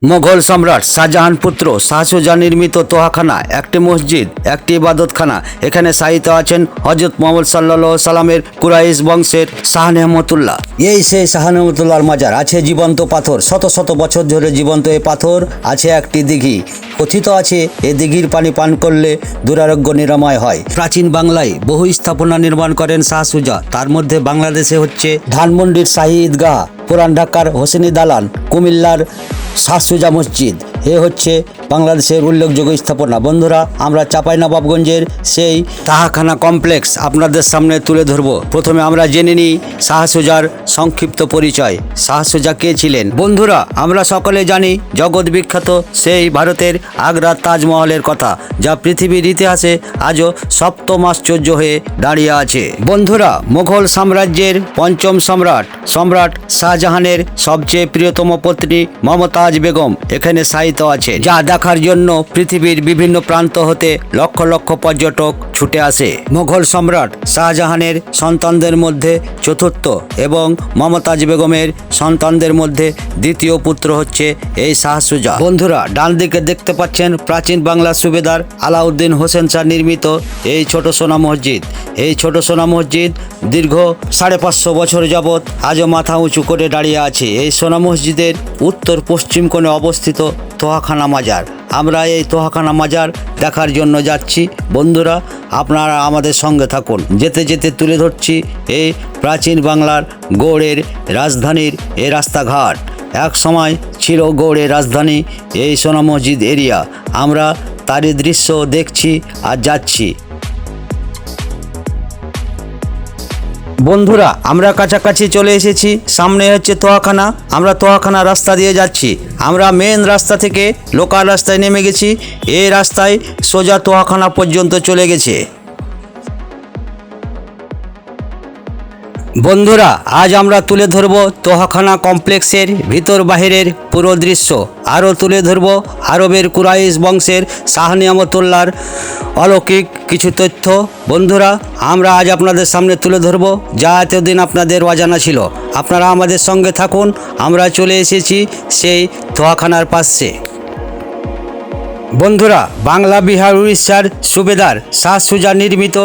মোগল সম্রাট শাহজাহান পুত্র শাহসুজা নির্মিত তোহাখানা একটি মসজিদ, একটি ইবাদতখানা। এখানে শায়িত আছেন হজরত মোহাম্মদ সাল্লাল্লাহু সাল্লামের কুরাইশ বংশের শাহ নেহমতুল্লাহ। এই সেই শাহ নেহমতুল্লাহর মাজার। আছে জীবন্ত পাথর, শত শত বছর ধরে জীবন্ত এই পাথর। আছে একটি দিঘি, কথিত আছে এই দিঘির পানি পান করলে দুরারোগ্য নিরাময় হয়। প্রাচীন বাংলায় বহু স্থাপনা নির্মাণ করেন শাহসুজা। তার মধ্যে বাংলাদেশে হচ্ছে ধানমন্ডির শাহী ঈদগাহ, পুরান ঢাকার হোসেনি দালান, কুমিল্লার শাহসুজা মসজিদ। এ হচ্ছে বাংলাদেশের উল্লেখযোগ্য স্থাপনা। বন্ধুরা, আমরা চাঁপাইনবাবগঞ্জের সেই তাহাখানা কমপ্লেক্স আপনাদের সামনে তুলে ধরব। প্রথমে আমরা জেনে নিই শাহসুজার সংক্ষিপ্ত পরিচয়। শাহসুজা কে ছিলেন? বন্ধুরা, আমরা সকলে জানি জগৎ বিখ্যাত সেই ভারতের আগ্রার তাজমহলের কথা, যা পৃথিবীর ইতিহাসে আজও সপ্তম আশ্চর্য হয়ে দাঁড়িয়ে আছে। বন্ধুরা, মুঘল সাম্রাজ্যের পঞ্চম সম্রাট শাহজাহানের সবচেয়ে প্রিয়তম পত্নী মমতাজ বেগম এখানে শায়িত আছে, যা দেখার জন্য পৃথিবীর বিভিন্ন প্রান্ত হতে লক্ষ লক্ষ পর্যটক ছুটে আসে। মুঘল সম্রাট শাহজাহানের সন্তানদের মধ্যে চতুর্থ এবং মমতাজ বেগমের সন্তানদের মধ্যে দ্বিতীয় পুত্র হচ্ছে এই শাহসুজা। বন্ধুরা, ডান দিকে দেখতে পাচ্ছেন প্রাচীন বাংলার সুবেদার আলাউদ্দিন হোসেন শাহ নির্মিত এই ছোট সোনা মসজিদ। এই ছোট সোনা মসজিদ দীর্ঘ 550 বছর যাবৎ আজও মাথা উঁচু করে দাঁড়িয়ে আছে। এই সোনা মসজিদের উত্তর পশ্চিম কোণে অবস্থিত তোহাখানা মাজার। আমরা এই তোহাখানা মাজার দেখার জন্য যাচ্ছি। বন্ধুরা, আপনারা আমাদের সঙ্গে থাকুন। যেতে যেতে তুলে ধরছি এই প্রাচীন বাংলার গৌড়ের রাজধানীর এই রাস্তাঘাট। এক সময় ছিল গৌড়ের রাজধানী এই সোনা মসজিদ এরিয়া। আমরা তারই দৃশ্য দেখছি আর যাচ্ছি। বন্ধুরা, আমরা কাছাকাছি চলে এসেছি। সামনে হচ্ছে তোহাখানা। আমরা তোহাখানা রাস্তা দিয়ে যাচ্ছি। আমরা মেন রাস্তা থেকে লোকাল রাস্তায় নেমে গেছি। এই রাস্তায় সোজা তোহাখানা পর্যন্ত চলে গেছে। বন্ধুরা, আজ আমরা তুলে ধরব তোহাখানা কমপ্লেক্সের ভিতর বাহিরের পুরো দৃশ্য। আরও তুলে ধরব আরবের কুরাইশ বংশের শাহ নেহমতুল্লাহর অলৌকিক কিছু তথ্য। বন্ধুরা, আমরা আজ আপনাদের সামনে তুলে ধরব যা এতদিন আপনাদের অজানা ছিল। আপনারা আমাদের সঙ্গে থাকুন। আমরা চলে এসেছি সেই তোহাখানার পাশে। বন্ধুরা, বাংলা বিহার উড়িষ্যার সুবেদার শাহসুজা নির্মিত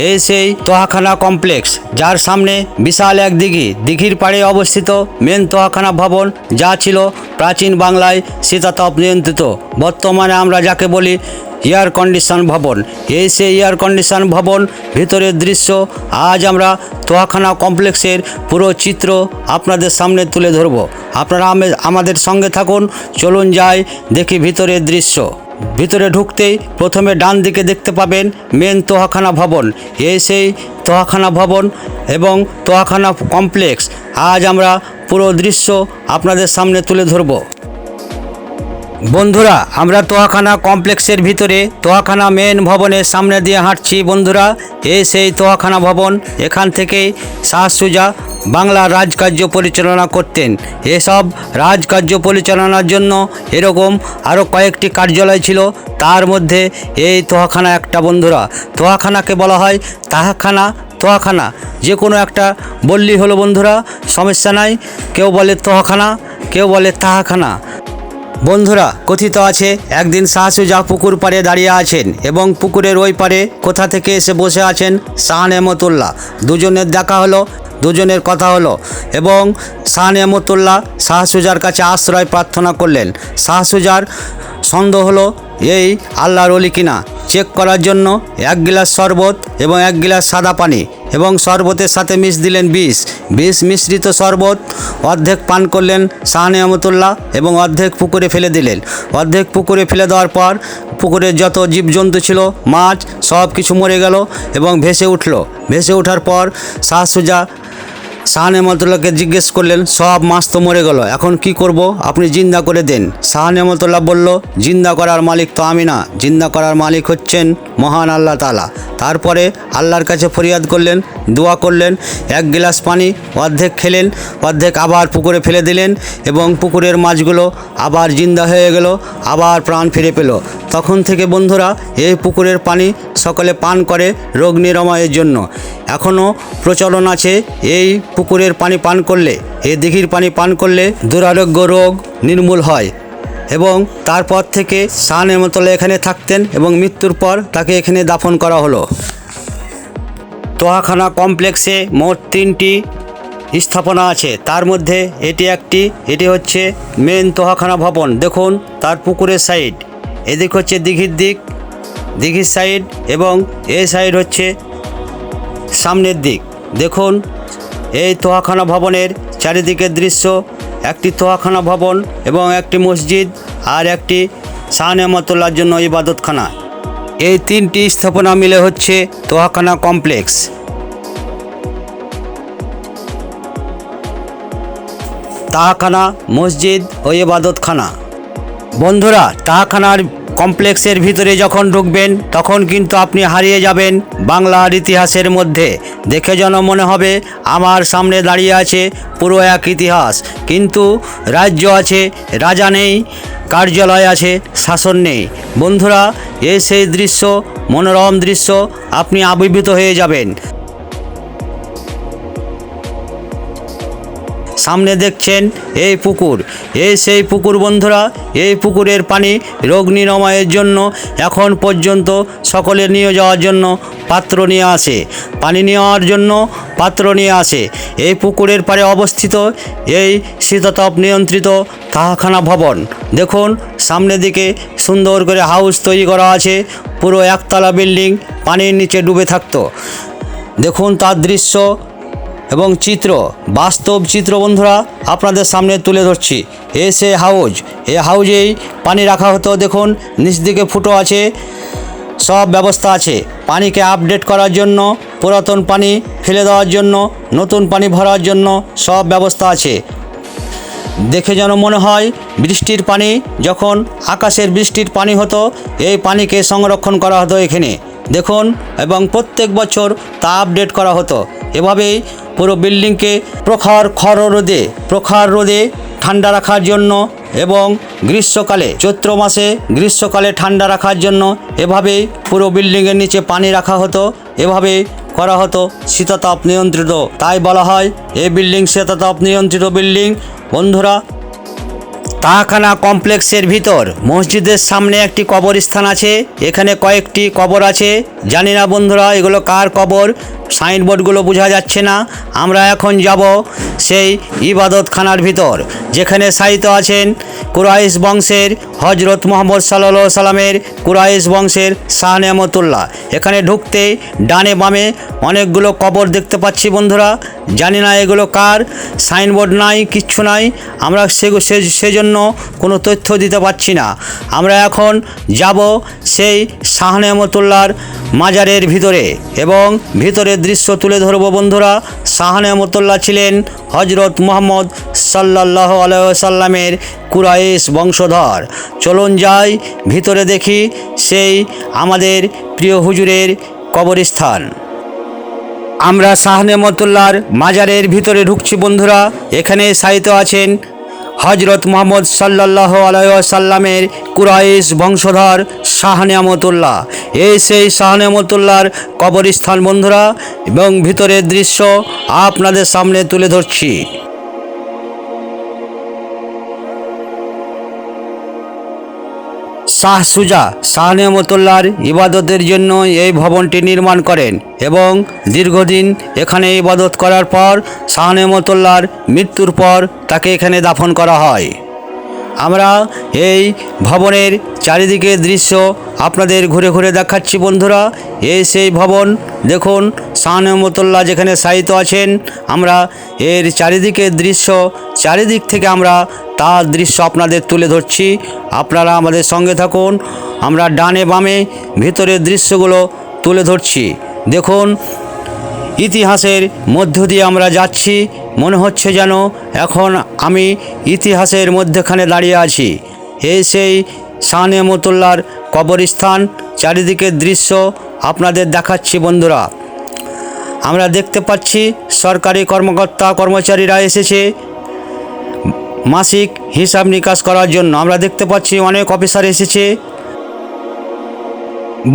এই সেই তোহাখানা কমপ্লেক্স, যার সামনে বিশাল এক দিঘির পাড়ে অবস্থিত মেন তোহাখানা ভবন, যা ছিল প্রাচীন বাংলায় শীতাতপ নিয়ন্ত্রিত। বর্তমানে আমরা যাকে বলি এয়ার কন্ডিশন ভবন। এই সেই এয়ার কন্ডিশন ভবন ভিতরের দৃশ্য আজ আমরা তোহাখানা কমপ্লেক্সের পুরো চিত্র আপনাদের সামনে তুলে ধরব। আপনারা আমাদের সঙ্গে থাকুন। চলুন যাই দেখি ভিতরের দৃশ্য। ভিতরে ঢুকতেই প্রথমে ডান দিকে দেখতে পাবেন মেন তোহাখানা ভবন। এই সেই তোহাখানা ভবন এবং তোহাখানা কমপ্লেক্স আজ আমরা পুরো দৃশ্য আপনাদের সামনে তুলে ধরব। বন্ধুরা, আমরা তোহাখানা কমপ্লেক্সের ভিতরে তোহাখানা মেন ভবনের সামনে দিয়ে হাঁটছি। বন্ধুরা, এই সেই তোহাখানা ভবন। এখান থেকেই শাহসুজা বাংলা রাজকার্য পরিচালনা করতেন। এসব রাজকার্য পরিচালনার জন্য এরকম আরও কয়েকটি কার্যালয় ছিল, তার মধ্যে এই তোহাখানা একটা। বন্ধুরা, তোহাখানাকে বলা হয় তোহাখানা যে কোনো একটা বললেই হলো। বন্ধুরা, সমস্যা নাই। কেউ বলে তোহাখানা, কেউ বলে তাহাখানা। বন্ধুরা, কথিত আছে একদিন শাহসুজা পুকুর পাড়ে দাঁড়িয়ে আছেন এবং পুকুরের ওই পারে কোথা থেকে এসে বসে আছেন শাহ নেহমতুল্লাহ। দুজনের দেখা হলো, দুজনের কথা হলো এবং শাহ নেহমতুল্লাহ শাহসুজার কাছে আশ্রয় প্রার্থনা করলেন। শাহসুজার সন্দেহ হলো এই আল্লাহর ওলি কিনা। চেক করার জন্য 1 গিলাস শরবত এবং 1 গিলাস সাদা পানি এবং শরবতের সাথে দিলেন বিষ মিশ্রিত শরবত। অর্ধেক পান করলেন শাহ নেহমতুল্লাহ এবং অর্ধেক পুকুরে ফেলে দিলেন। অর্ধেক পুকুরে ফেলে দেওয়ার পর পুকুরের যত জীবজন্তু ছিল, মাছ, সব কিছু মরে গেল এবং ভেসে উঠল। ভেসে ওঠার পর শাহসুজা শাহ নেহমতুল্লাহকে জিজ্ঞেস করলেন, সব মাছ তো মরে গেল, এখন কি করব? আপনি জিন্দা করে দেন। শাহ নেহমতুল্লাহ বলল, জিন্দা করার মালিক তো আমি না, জিন্দা করার মালিক হচ্ছেন মহান আল্লাহ তাআলা। তারপরে আল্লাহর কাছে ফরিয়াদ করলেন, দোয়া করলেন। 1 গিলাস পানি অর্ধেক খেলেন, অর্ধেক আবার পুকুরে ফেলে দিলেন এবং পুকুরের মাছগুলো আবার জিন্দা হয়ে গেল, আবার প্রাণ ফিরে পেল। তখন থেকে বন্ধুরা, এই পুকুরের পানি সকলে পান করে রোগ নিরাময়ের জন্য। এখনও প্রচলন আছে এই পুকুরের পানি পান করলে, এই দিঘির পানি পান করলে দুরারোগ্য রোগ নির্মূল হয়। এবং তারপর থেকে শাহ নেমতুল্লাহ এখানে থাকতেন এবং মৃত্যুর পর তাকে এখানে দাফন করা হলো। তোহাখানা কমপ্লেক্সে মোট 3টি স্থাপনা আছে, তার মধ্যে এটি হচ্ছে মেন তোহাখানা ভবন। দেখুন তার পুকুরের সাইড, এদিক হচ্ছে দিঘির সাইড এবং এই সাইড হচ্ছে সামনের দিক। দেখুন এই তোহাখানা ভবনের চারিদিকের দৃশ্য, একটি তোহাখানা ভবন এবং একটি মসজিদ আর একটি শাহ নেমতুল্লাহর জন্য ইবাদতখানা। এই 3টি স্থাপনা মিলে হচ্ছে তোহাখানা কমপ্লেক্স। তাহাখানা, মসজিদ ও ইবাদতখানা। বন্ধুরা, তাহাখানার কমপ্লেক্সের ভিতরে যখন ঢুকবেন তখন কিন্তু আপনি হারিয়ে যাবেন বাংলার ইতিহাসের মধ্যে। দেখে যেন মনে হবে আমার সামনে দাঁড়িয়ে আছে পুরো এক ইতিহাস, কিন্তু রাজ্য আছে, রাজা নেই, কার্যালয় আছে, শাসন নেই। বন্ধুরা, সেই দৃশ্য, মনোরম দৃশ্য, আপনি আবির্ভূত হয়ে যাবেন। সামনে দেখছেন এই পুকুর, সেই পুকুর। বন্ধুরা, এই পুকুরের পানি রোগ নিরাময়ের জন্য এখন পর্যন্ত সকলে নিয়ে যাওয়ার জন্য পাত্র নিয়ে আসে, পানি নেওয়ার জন্য পাত্র নিয়ে আসে। এই পুকুরের পাড়ে অবস্থিত এই শীততাপ নিয়ন্ত্রিত তাহাখানা ভবন। দেখুন সামনের দিকে সুন্দর করে হাউস তৈরি করা আছে, পুরো একতলা বিল্ডিং পানির নিচে ডুবে থাকতো। দেখুন তার দৃশ্য এবং চিত্র, বাস্তব চিত্র বন্ধুরা আপনাদের সামনে তুলে ধরছি। সে হাউজ, এই হাউজেই পানি রাখা হতো। দেখুন নিচ দিকে ফুটো আছে, সব ব্যবস্থা আছে পানিকে আপডেট করার জন্য, পুরাতন পানি ফেলে দেওয়ার জন্য, নতুন পানি ভরার জন্য সব ব্যবস্থা আছে। দেখে যেন মনে হয় বৃষ্টির পানি, যখন আকাশের বৃষ্টির পানি হতো এই পানিকে সংরক্ষণ করা হতো এখানে। দেখুন, এবং প্রত্যেক বছর তা আপডেট করা হতো। এভাবেই পুরো বিল্ডিংকে প্রখর রোদে ঠান্ডা রাখার জন্য এবং গ্রীষ্মকালে, চৈত্র মাসে গ্রীষ্মকালে ঠান্ডা রাখার জন্য এভাবেই পুরো বিল্ডিংয়ের নিচে পানি রাখা হতো। এভাবে করা হতো শীততাপ নিয়ন্ত্রিত, তাই বলা হয় এই বিল্ডিং শীততাপ নিয়ন্ত্রিত বিল্ডিং। বন্ধুরা, তাহাখানা কমপ্লেক্সের ভিতর মসজিদের সামনে একটি কবরস্থান আছে। এখানে কয়েকটি কবর আছে, জানি না বন্ধুরা এগুলো কার কবর, সাইনবোর্ডগুলো বোঝা যাচ্ছে না। আমরা এখন যাব সেই ইবাদতখানার ভিতর, যেখানে শায়িত আছেন কুরাইশ বংশের হজরত মুহাম্মদ সাল্লাল্লাহু আলাইহি সাল্লামের কুরাইশ বংশের শাহ নেমতুল্লাহ। এখানে ঢুকতে ডানে বামে অনেকগুলো কবর দেখতে পাচ্ছি বন্ধুরা, জানি না এগুলো কার, সাইনবোর্ড নাই, কিচ্ছু নাই, আমরা সেজন্য কোনো তথ্য দিতে পারছি না। আমরা এখন যাব সেই শাহ নেমতুল্লাহর মাজারের ভিতরে এবং ভিতরের দৃশ্য তুলে ধরব। বন্ধুরা, শাহ নেমতুল্লাহ ছিলেন হজরত মুহাম্মদ সাল্লাল্লাহু আলাইহি সাল্লামের কুরাইশ বংশধর। চলুন যাই ভিতরে, দেখি সেই আমাদের প্রিয় হুজুরের কবরস্থান। আমরা শাহ নেমতুল্লাহর মাজারের ভিতরে ঢুকছি বন্ধুরা। এখানে শায়িত আছেন হজরত মুহাম্মদ সাল্লাল্লাহু আলাইহি সাল্লামের কুরাইশ বংশধর শাহ নেমতুল্লাহ। সেই শাহ নেমতুল্লাহর কবরস্থান বন্ধুরা, এবং ভিতরের দৃশ্য আপনাদের সামনে তুলে ধরছি। শাহ সুজা শাহ নেমতুল্লাহর ইবাদতের জন্য এই ভবনটি নির্মাণ করেন এবং দীর্ঘদিন এখানে ইবাদত করার পর শাহ নেমতুল্লাহর মৃত্যুর পর তাকে এখানে দাফন করা হয়। আমরা এই ভবনের চারিদিকের দৃশ্য আপনাদের ঘুরে ঘুরে দেখাচ্ছি বন্ধুরা। সেই ভবন, দেখুন শাহ নেমতুল্লাহ যেখানে শায়িত আছেন, আমরা এর চারিদিকের দৃশ্য, চারিদিক থেকে আমরা তার দৃশ্য আপনাদের তুলে ধরছি। আপনারা আমাদের সঙ্গে থাকুন, আমরা ডানে বামে ভিতরের দৃশ্যগুলো তুলে ধরছি। দেখুন ইতিহাসের মধ্য দিয়ে আমরা যাচ্ছি, মনে হচ্ছে যেন এখন আমি ইতিহাসের মধ্যখানে দাঁড়িয়ে আছি। সেই শাহ নেমতুল্লাহর কবরস্থান, চারিদিকের দৃশ্য আপনাদের দেখাচ্ছি বন্ধুরা। আমরা দেখতে পাচ্ছি সরকারি কর্মকর্তা কর্মচারীরা এসেছে মাসিক হিসাব নিকাশ করার জন্য। আমরা দেখতে পাচ্ছি অনেক অফিসার এসেছে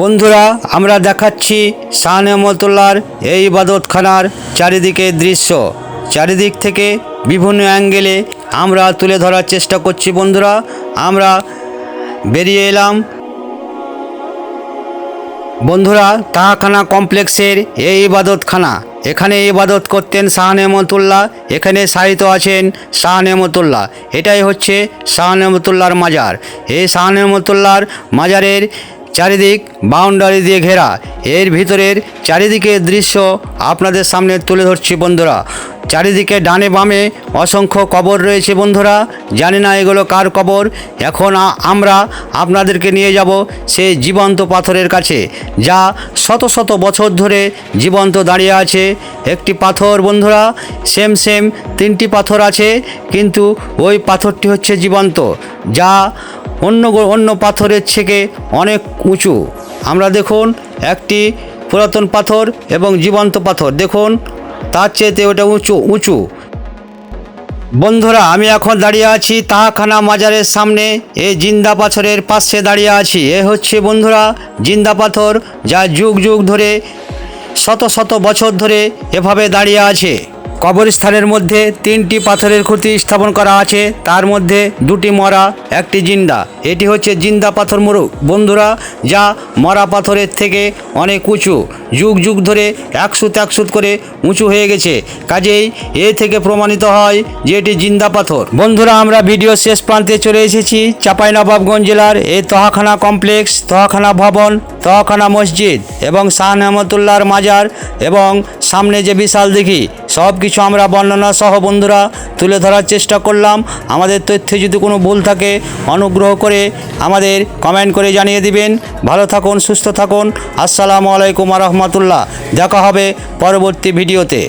বন্ধুরা। আমরা দেখাচ্ছি শাহ নেমতুল্লাহর এই ইবাদতখানার চারিদিকের দৃশ্য, চারিদিক থেকে বিভিন্ন অ্যাঙ্গেলে আমরা তুলে ধরার চেষ্টা করছি বন্ধুরা। আমরা বেরিয়ে এলাম বন্ধুরা তাহাখানা কমপ্লেক্সের এই ইবাদতখানা। এখানে ইবাদত করতেন শাহ নেমতুল্লাহ। এখানে শায়িত আছেন শাহ নেমতুল্লাহ। এটাই হচ্ছে শাহ নেমতুল্লাহর মাজার। এই শাহ নেমতুল্লাহর মাজারের চারিদিক বাউন্ডারি দিয়ে ঘেরা। এর ভিতরের চারিদিকের দৃশ্য আপনাদের সামনে তুলে ধরছি বন্ধুরা। চারিদিকে ডানে বামে অসংখ্য কবর রয়েছে বন্ধুরা। জানি না এগুলো কার কবর। এখন আমরা আপনাদেরকে নিয়ে যাব সেই জীবন্ত পাথরের কাছে, যা শত শত বছর ধরে জীবন্ত দাঁড়িয়ে আছে। একটি পাথর বন্ধুরা, সেম তিনটি পাথর আছে, কিন্তু ওই পাথরটি হচ্ছে জীবন্ত, যা অন্য পাথরের থেকে অনেক উঁচু। আমরা দেখুন একটি পুরাতন পাথর এবং জীবন্ত পাথর, দেখুন তার চেয়েতে ওটা উঁচু বন্ধুরা। আমি এখন দাঁড়িয়ে আছি তাহাখানা মাজারের সামনে। এই জিন্দা পাথরের পাশে দাঁড়িয়ে আছি। এ হচ্ছে বন্ধুরা জিন্দা পাথর, যা যুগ যুগ ধরে শত শত বছর ধরে এভাবে দাঁড়িয়ে আছে। কবরস্থানের মধ্যে তিনটি পাথরের খুঁটি স্থাপন করা আছে, তার মধ্যে দুটি মরা, একটি জিন্দা। এটি হচ্ছে জিন্দা পাথর মোড়ক বন্ধুরা, যা মরা পাথরের থেকে অনেক উঁচু। যুগ যুগ ধরে 100 করে উঁচু হয়ে গেছে। কাজেই এ থেকে প্রমাণিত হয় যে এটি জিন্দা পাথর। বন্ধুরা, আমরা ভিডিও শেষ প্রান্তে চলে এসেছি। চাঁপাইনবাবগঞ্জ জেলার এই তহাখানা কমপ্লেক্স, তহাখানা ভবন, তহাখানা মসজিদ এবং শাহ নেমতুল্লাহর মাজার এবং সামনে যে বিশাল দিঘি, সব কিছু আমরা বর্ণনা সহ বন্ধুরা তুলে ধরার চেষ্টা করলাম। আমাদের তথ্যে যদি কোনো ভুল থাকে অনুগ্রহ করে আমাদের কমেন্ট করে জানিয়ে দিবেন। ভালো থাকুন, সুস্থ থাকুন। আসসালামু আলাইকুম ওয়া রাহমাতুল্লাহ। দেখা হবে পরবর্তী ভিডিওতে।